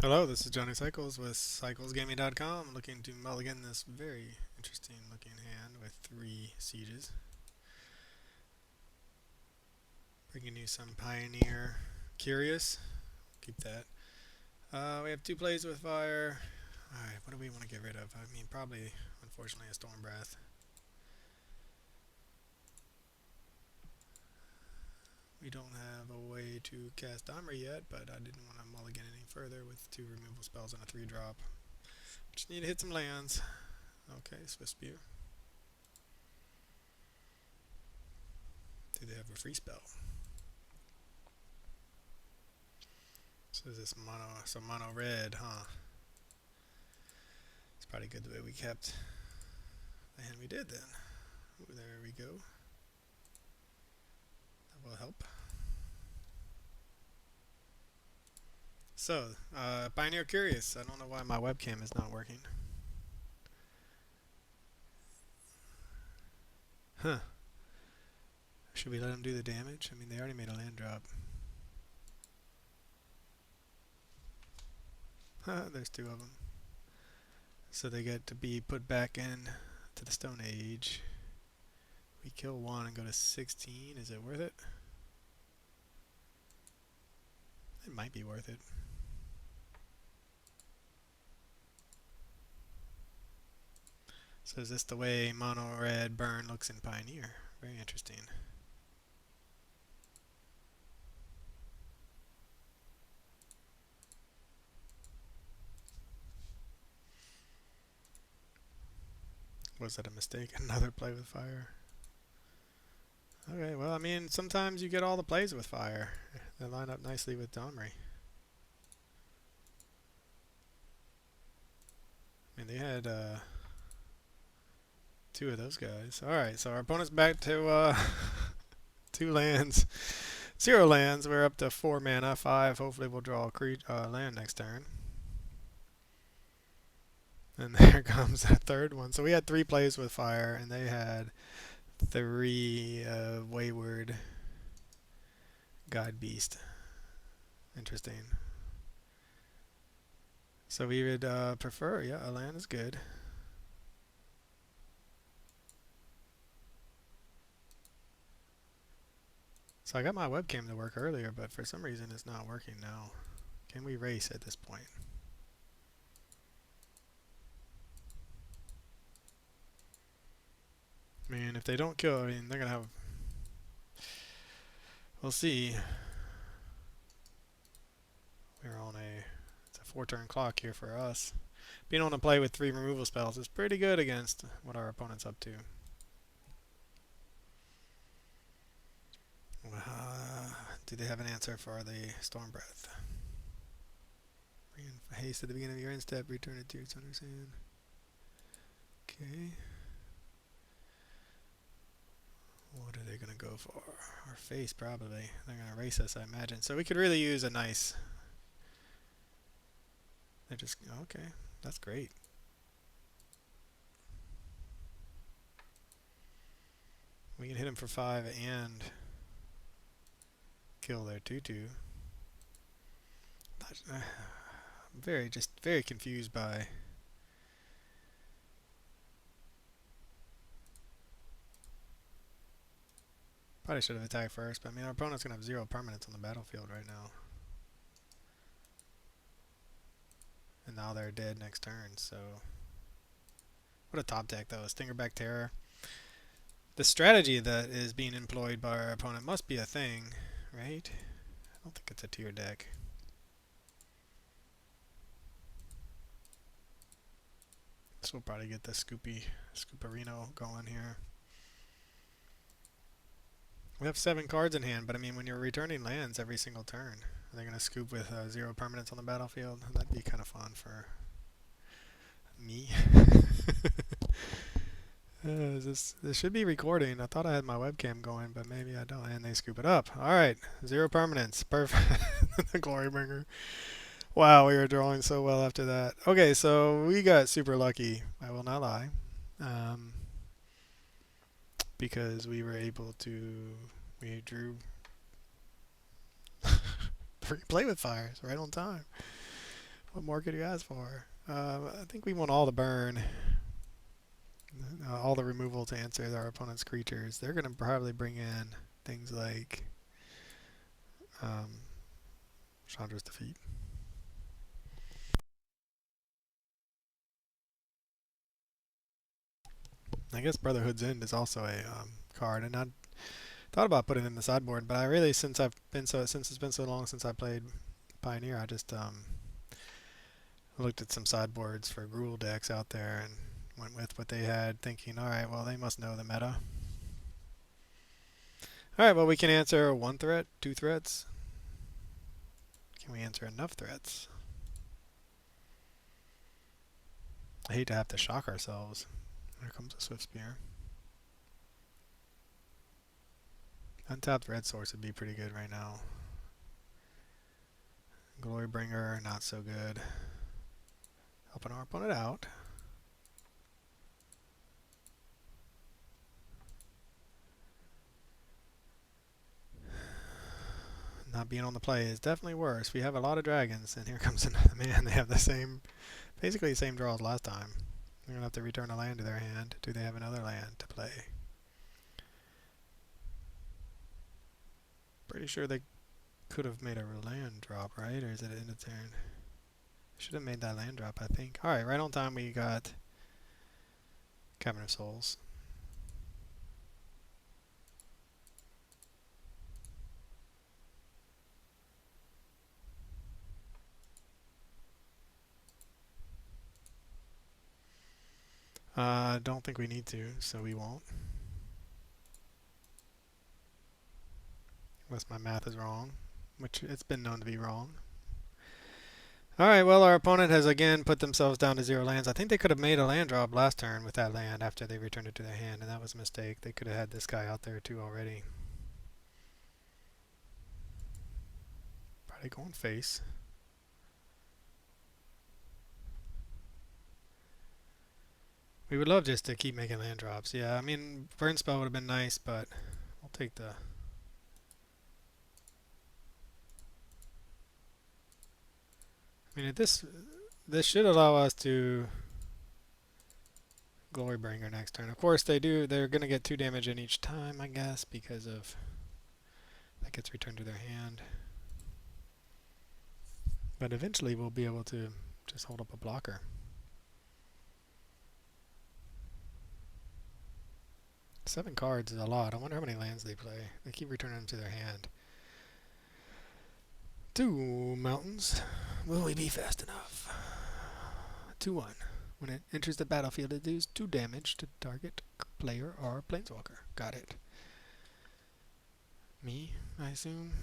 Hello, this is Johnny Cycles with CyclesGaming.com, looking to mulligan this very interesting looking hand with 3 sieges. Bringing you some Pioneer Curious. Keep that. We have 2 plays with fire. Alright, what do we want to get rid of? I mean, probably, unfortunately, a Storm Breath. We don't have a way to cast Armory yet, but I didn't want to mulligan any further with 2 removal spells and a 3-drop. Just need to hit some lands. Okay, Swift Spear. Do they have a free spell? So is this mono red, huh? It's probably good the way we kept the hand we did then. Ooh, there we go. That will help. So, Pioneer Curious. I don't know why my webcam is not working. Huh. Should we let them do the damage? I mean, they already made a land drop. There's 2 of them. So they get to be put back in to the Stone Age. We kill 1 and go to 16. Is it worth it? It might be worth it. So is this the way mono red burn looks in Pioneer? Very interesting. Was that a mistake? Another play with fire. Okay, well, I mean, sometimes you get all the plays with fire. They line up nicely with Domri. I mean, they had 2 of those guys. Alright, so our opponent's back to 2 lands. 0 lands. We're up to 4 mana. 5. Hopefully we'll draw a land next turn. And there comes that 3rd one. So we had 3 plays with fire, and they had 3 wayward guide beast. Interesting. So we would prefer, yeah, a land is good. So I got my webcam to work earlier, but for some reason it's not working now. Can we race at this point? I mean, if they don't kill, I mean, they're going to have... We'll see. We're on it's a 4-turn clock here for us. Being able to play with 3 removal spells is pretty good against what our opponent's up to. Do they have an answer for the Storm Breath? Haste at the beginning of your end step, return it to its owner's hand. Okay. What are they going to go for? Our face, probably. They're going to race us, I imagine. So we could really use a nice... They're just... Okay, that's great. We can hit them for 5 and kill their 2/2. I'm very confused by... Probably should have attacked first, but I mean, our opponent's going to have 0 permanents on the battlefield right now. And now they're dead next turn, so... What a top deck, though. Stingerback Terror. The strategy that is being employed by our opponent must be a thing, right? I don't think it's a tier deck. So we'll probably get the Scooperino going here. We have 7 cards in hand, but I mean, when you're returning lands every single turn, are they going to scoop with 0 permanents on the battlefield? That'd be kind of fun for me. This should be recording. I thought I had my webcam going, but maybe I don't. And they scoop it up. Alright, 0 permanents. Perfect. The Glorybringer. Wow, we were drawing so well after that. Okay, so we got super lucky. I will not lie. Because we were able to... We drew... Play with fires right on time. What more could you ask for? I think we want all the burn, all the removal to answer our opponent's creatures. They're going to probably bring in things like um, Chandra's Defeat. I guess Brotherhood's End is also a card, and I thought about putting it in the sideboard, but I really, since it's been so long since I played Pioneer, I just looked at some sideboards for Gruul decks out there and went with what they had, thinking, all right, well, they must know the meta. All right, well, we can answer one threat, two threats. Can we answer enough threats? I hate to have to shock ourselves. Here comes a Swift Spear. Untapped red source would be pretty good right now. Glorybringer, not so good. Helping our opponent out. Not being on the play is definitely worse. We have a lot of dragons, and here comes another man. They have the same, basically the same draw as last time. They're going to have to return a land to their hand. Do they have another land to play? Pretty sure they could have made a land drop, right? Or is it end of turn? Should have made that land drop, I think. Alright, right on time we got Cavern of Souls. I don't think we need to, so we won't. Unless my math is wrong, which it's been known to be wrong. Alright, well, our opponent has again put themselves down to 0 lands. I think they could have made a land drop last turn with that land after they returned it to their hand, and that was a mistake. They could have had this guy out there too already. Probably going face. We would love just to keep making land drops. Yeah, I mean, Burn Spell would have been nice, but we'll take the... I mean, this should allow us to Glorybringer next turn. Of course, they're going to get 2 damage in each time, I guess, because of that gets returned to their hand. But eventually we'll be able to just hold up a blocker. Seven cards is a lot. I wonder how many lands they play. They keep returning them to their hand. 2 mountains. Will we be fast enough? 2-1. When it enters the battlefield, it deals 2 damage to target player or planeswalker. Got it. Me, I assume.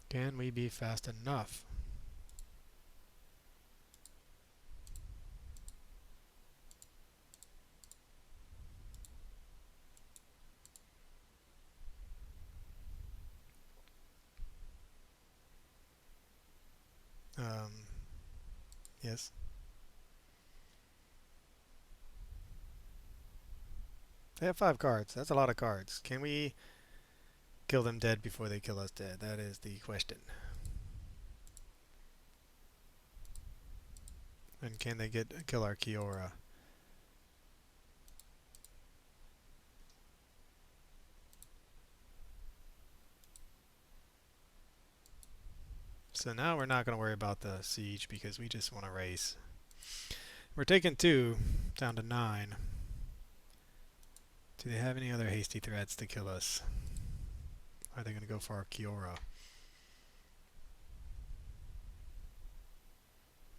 Can we be fast enough? Yes. They have 5 cards. That's a lot of cards. Can we kill them dead before they kill us dead? That is the question. And can they kill our Kiora? So now we're not going to worry about the siege because we just want to race. We're taking 2 down to 9. Do they have any other hasty threats to kill us? Are they going to go for our Kiora?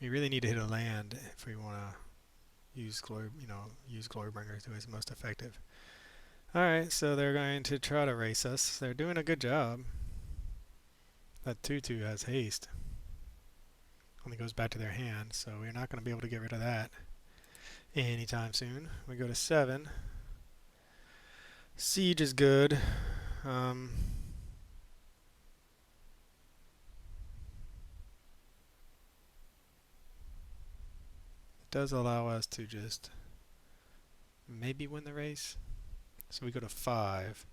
We really need to hit a land if we want to use Glorybringer to its most effective. Alright, so they're going to try to race us. They're doing a good job. That 2/2 has haste. Only goes back to their hand, so we're not going to be able to get rid of that anytime soon. We go to 7. Siege is good. It does allow us to just maybe win the race. So we go to 5.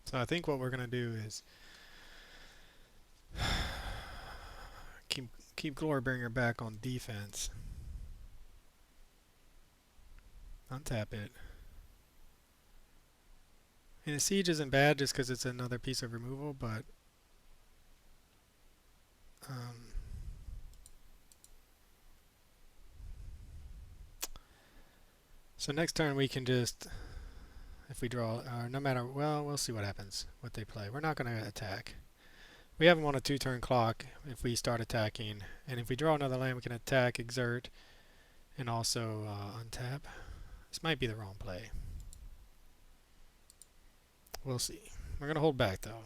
So I think what we're gonna do is keep Glorybringer back on defense. Untap it. And a siege isn't bad just because it's another piece of removal, but um, so next turn we can just, if we draw, no matter, well, we'll see what happens, what they play. We're not going to attack. We have them on a 2-turn clock if we start attacking, and if we draw another land we can attack, exert, and also untap. This might be the wrong play. We'll see. We're going to hold back though.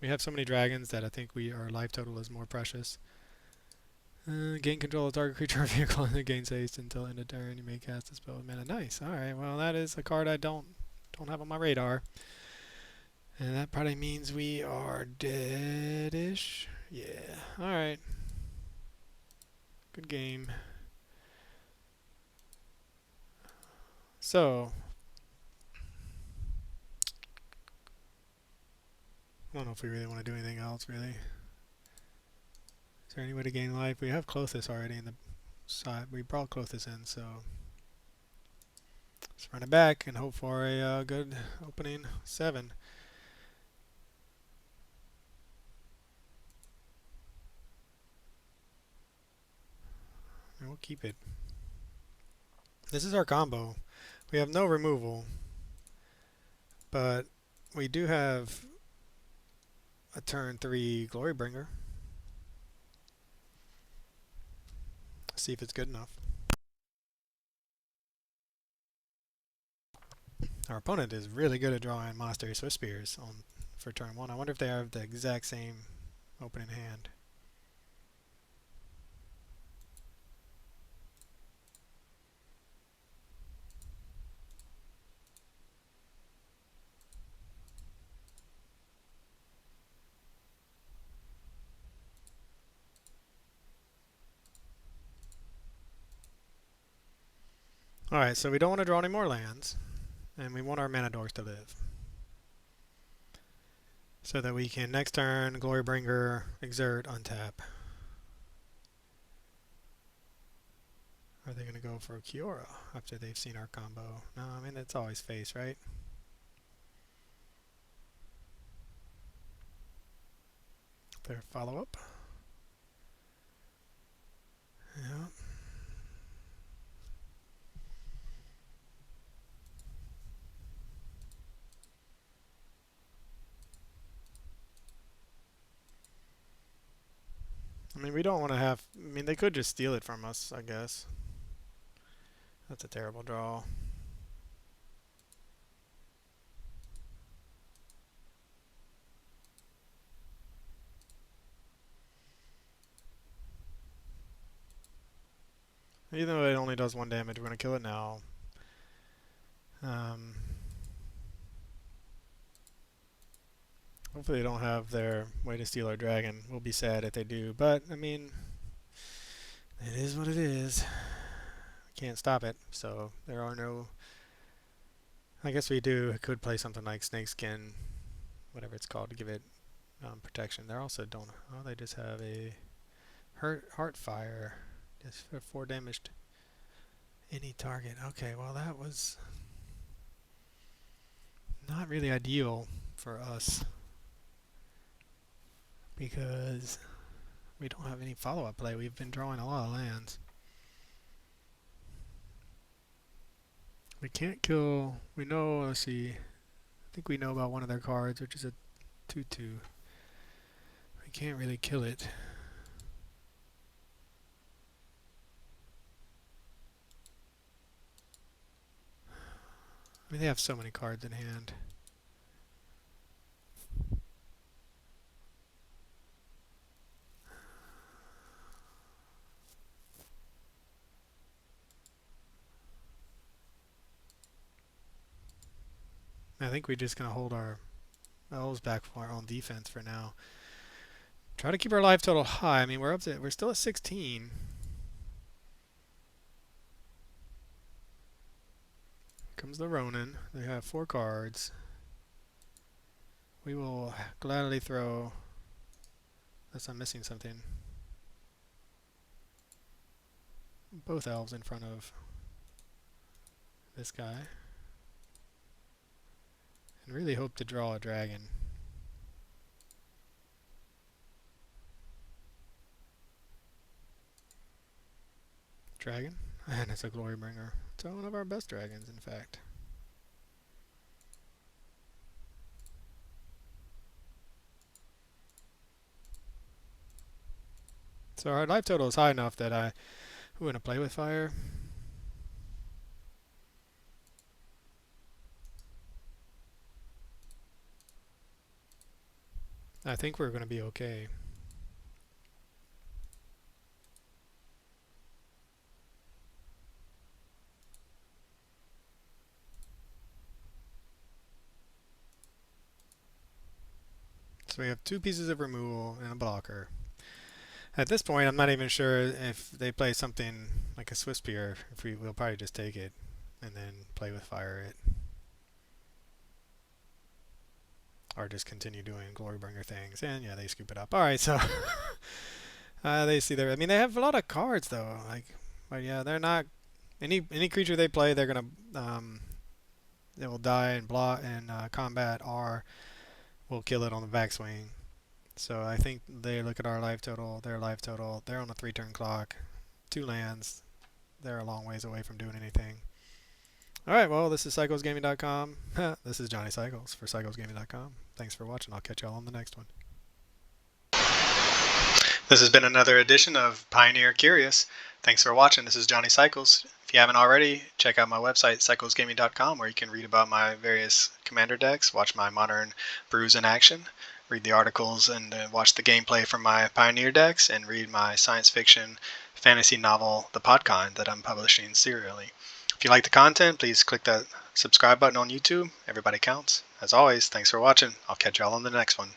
We have so many dragons that I think our life total is more precious. Gain control of target creature or vehicle and it gains haste until end of turn. You may cast a spell with mana. Nice. Alright, well that is a card I don't have on my radar. And that probably means we are dead-ish. Yeah. Alright. Good game. So, I don't know if we really want to do anything else, really. Is there any way to gain life? We have Clothis already in the side. We brought Clothis in, so let's run it back and hope for a good opening 7. And we'll keep it. This is our combo. We have no removal, but we do have a turn 3 Glorybringer. See if it's good enough. Our opponent is really good at drawing Monastery Swiftspears for turn 1. I wonder if they have the exact same opening hand. Alright, so we don't want to draw any more lands, and we want our mana dorks to live. So that we can, next turn, Glorybringer, exert, untap. Are they going to go for Kiora after they've seen our combo? No, I mean, it's always face, right? Their follow-up. Yeah. I mean, we don't want to have... I mean, they could just steal it from us, I guess. That's a terrible draw. Even though it only does 1 damage, we're going to kill it now. Hopefully they don't have their way to steal our dragon. We'll be sad if they do. But, I mean, it is what it is. Can't stop it. So there are no... I guess we could play something like Snakeskin, whatever it's called, to give it protection. They also don't... Oh, they just have a Heartfire. Just for 4 damage to any target. Okay, well that was not really ideal for us because we don't have any follow-up play. We've been drawing a lot of lands. We can't kill... We know, let's see, I think we know about one of their cards, which is a 2/2. We can't really kill it. I mean, they have so many cards in hand. I think we're just going to hold our elves back for our own defense for now. Try to keep our life total high. I mean, we're still at 16. Comes the Ronin. They have 4 cards. We will gladly throw, unless I'm missing something, both elves in front of this guy. And really hope to draw a dragon. Dragon? And it's a Glorybringer. It's one of our best dragons, in fact. So our life total is high enough that I want to play with fire. I think we're going to be okay. So we have 2 pieces of removal and a blocker. At this point, I'm not even sure if they play something like a Swiss Spear. If we'll probably just take it and then play with fire it. Or just continue doing Glorybringer things. And yeah, they scoop it up. Alright, so they see their... I mean, they have a lot of cards, though. But yeah, they're not... Any creature they play, they're going to... it will die in combat, or will kill it on the backswing. So I think they look at our life total, their life total. They're on a 3-turn clock. 2 lands. They're a long ways away from doing anything. Alright, well, this is CyclesGaming.com. This is Johnny Cycles for CyclesGaming.com. Thanks for watching. I'll catch y'all on the next one. This has been another edition of Pioneer Curious. Thanks for watching. This is Johnny Cycles. If you haven't already, check out my website, CyclesGaming.com, where you can read about my various commander decks, watch my modern brews in action, read the articles and watch the gameplay from my Pioneer decks, and read my science fiction fantasy novel, The Podkind, that I'm publishing serially. If you like the content, please click that subscribe button on YouTube. Everybody counts. As always, thanks for watching. I'll catch y'all on the next one.